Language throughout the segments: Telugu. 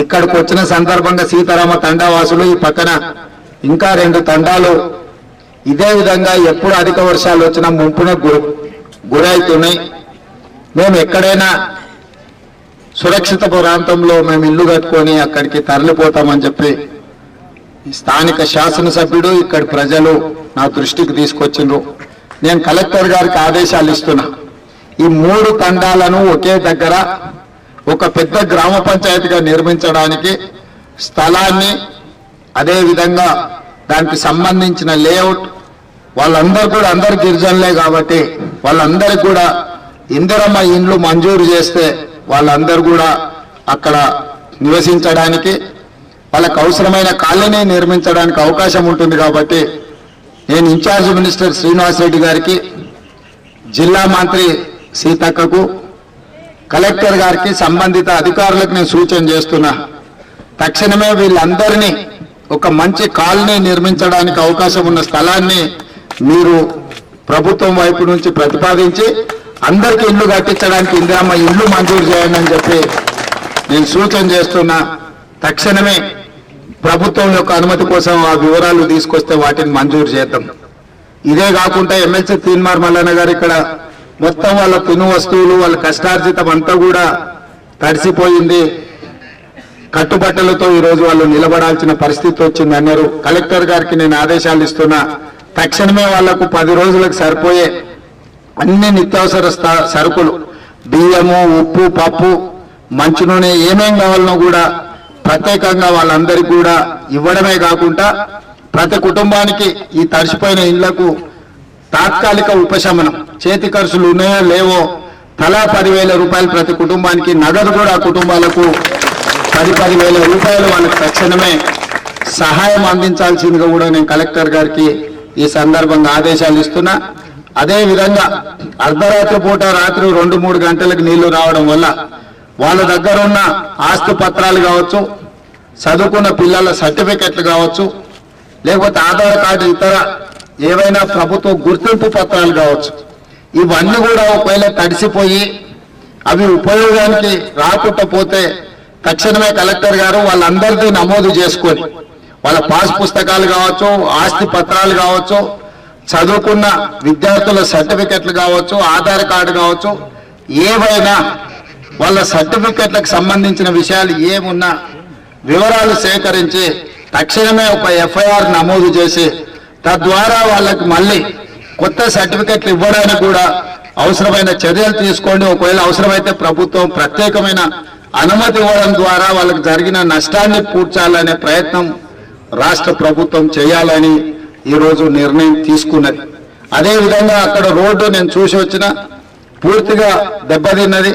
ఇక్కడికి వచ్చిన సందర్భంగా సీతారామ తండావాసులు ఈ పక్కన ఇంకా 2 తండాలు ఇదే విధంగా ఎప్పుడు అధిక వర్షాలు వచ్చినా ముంపున గురవుతున్నాయి. మేము ఎక్కడైనా సురక్షిత ప్రాంతంలో మేము ఇల్లు కట్టుకొని అక్కడికి తరలిపోతామని చెప్పి స్థానిక శాసనసభ్యుడు ఇక్కడి ప్రజలు నా దృష్టికి తీసుకొచ్చిండ్రు. నేను కలెక్టర్ గారికి ఆదేశాలు ఇస్తున్నా. ఈ 3 తండాలను ఒకే దగ్గర ఒక పెద్ద గ్రామ పంచాయతీగా నిర్మించడానికి స్థలాన్ని, అదేవిధంగా దానికి సంబంధించిన లేఅవుట్, వాళ్ళందరూ కూడా అందరు గిరిజనులే కాబట్టి వాళ్ళందరికీ కూడా ఇందిరమ్మ ఇండ్లు మంజూరు చేస్తే వాళ్ళందరూ కూడా అక్కడ నివసించడానికి, వాళ్ళకు అవసరమైన కాలనీ నిర్మించడానికి అవకాశం ఉంటుంది. కాబట్టి నేను ఇన్ఛార్జ్ మినిస్టర్ శ్రీనివాస్ రెడ్డి గారికి, జిల్లా మంత్రి సీతక్కకు, కలెక్టర్ గారికి, సంబంధిత అధికారులకు నేను సూచన చేస్తున్నా. తక్షణమే వీళ్ళందరినీ ఒక మంచి కాలనీ నిర్మించడానికి అవకాశం ఉన్న స్థలాన్ని మీరు ప్రభుత్వం వైపు నుంచి ప్రతిపాదించి అందరికీ ఇల్లు కట్టించడానికి ఇందిరమ్మ ఇల్లు మంజూరు చేయండి అని చెప్పి నేను సూచన చేస్తున్నా. తక్షణమే ప్రభుత్వం యొక్క అనుమతి కోసం ఆ వివరాలు తీసుకొస్తే వాటిని మంజూరు చేద్దాం. ఇదే కాకుండా ఎమ్మెల్సీ తీన్మార్ మల్లన్న గారు ఇక్కడ మొత్తం వాళ్ళ తిను వస్తువులు, వాళ్ళ కష్టార్జితం అంతా కూడా తడిసిపోయింది. కట్టుబట్టలతో ఈరోజు వాళ్ళు నిలబడాల్సిన పరిస్థితి వచ్చింది అన్నారు. కలెక్టర్ గారికి నేను ఆదేశాలు ఇస్తున్నా. తక్షణమే వాళ్లకు 10 రోజులకు సరిపోయే అన్ని నిత్యావసర సరుకులు, బియ్యము, ఉప్పు, పప్పు, మంచు నూనె ఏమేం కావాలనో కూడా ప్రత్యేకంగా వాళ్ళందరికీ కూడా ఇవ్వడమే కాకుండా ప్రతి కుటుంబానికి ఈ తడిసిపోయిన ఇళ్లకు తాత్కాలిక ఉపశమనం, చేతి ఖర్చులు ఉన్నాయో లేవో తలా 10,000 రూపాయలు ప్రతి కుటుంబానికి, నగదు కూడా కుటుంబాలకు 10,000 రూపాయలు వాళ్ళకి తక్షణమే సహాయం అందించాల్సిందిగా కూడా నేను కలెక్టర్ గారికి ఈ సందర్భంగా ఆదేశాలు ఇస్తున్నా. అదేవిధంగా అర్ధరాత్రి పూట రాత్రి 2-3 గంటలకు నీళ్లు రావడం వల్ల వాళ్ళ దగ్గర ఉన్న ఆస్తి పత్రాలు కావచ్చు, చదువుకున్న పిల్లల సర్టిఫికెట్లు కావచ్చు, లేకపోతే ఆధార్ కార్డు, ఇతర ఏవైనా ప్రభుత్వ గుర్తింపు పత్రాలు కావచ్చు, ఇవన్నీ కూడా ఒకవేళ తడిసిపోయి అవి ఉపయోగానికి రాకుండా పోతే తక్షణమే కలెక్టర్ గారు వాళ్ళందరినీ నమోదు చేసుకొని వాళ్ళ పాస్ పుస్తకాలు కావచ్చు, ఆస్తి పత్రాలు కావచ్చు, చదువుకున్న విద్యార్థుల సర్టిఫికెట్లు కావచ్చు, ఆధార్ కార్డు కావచ్చు, ఏవైనా వాళ్ళ సర్టిఫికెట్లకు సంబంధించిన విషయాలు ఏమున్నా వివరాలు సేకరించి తక్షణమే ఒక ఎఫ్ఐఆర్ నమోదు చేసి తద్వారా వాళ్ళకి మళ్ళీ కొత్త సర్టిఫికెట్లు ఇవ్వడానికి కూడా అవసరమైన చర్యలు తీసుకోండి. ఒకవేళ అవసరమైతే ప్రభుత్వం ప్రత్యేకమైన అనుమతి ఇవ్వడం ద్వారా వాళ్ళకి జరిగిన నష్టాన్ని పూడ్చాలనే ప్రయత్నం రాష్ట్ర ప్రభుత్వం చేయాలని ఈరోజు నిర్ణయం తీసుకున్నది. అదేవిధంగా అక్కడ రోడ్డు నేను చూసి వచ్చిన పూర్తిగా దెబ్బతిన్నది.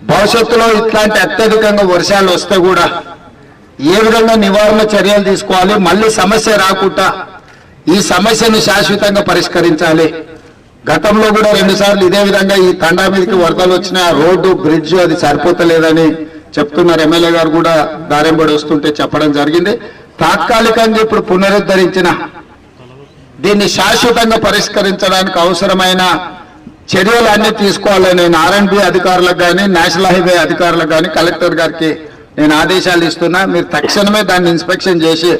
భవిష్యత్తులో ఇట్లాంటి అత్యధికంగా వర్షాలు వస్తే కూడా ఏ విధంగా నివారణ చర్యలు తీసుకోవాలి, మళ్ళీ సమస్య రాకుండా ఈ సమస్యను శాశ్వతంగా పరిష్కరించాలి. గతంలో కూడా 2 సార్లు ఇదే విధంగా ఈ తండా మీదకి వరదలు వచ్చిన రోడ్డు, బ్రిడ్జ్ అది సరిపోతలేదని చెప్తున్నారు. ఎమ్మెల్యే గారు కూడా దారెంబడి వస్తుంటే చెప్పడం జరిగింది. తాత్కాలికంగా ఇప్పుడు పునరుద్ధరించిన దీన్ని శాశ్వతంగా పరిష్కరించడానికి అవసరమైన చర్యలన్నీ తీసుకోవాలని నేను R&B అధికారులకు కానీ, నేషనల్ హైవే అధికారులకు కానీ, కలెక్టర్ గారికి నేను ఆదేశాలు ఇస్తున్నా. మీరు తక్షణమే దాన్ని ఇన్స్పెక్షన్ చేసి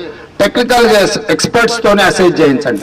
టెక్నికల్ ఎక్స్పర్ట్స్ తోనే అసెస్ చేయించండి.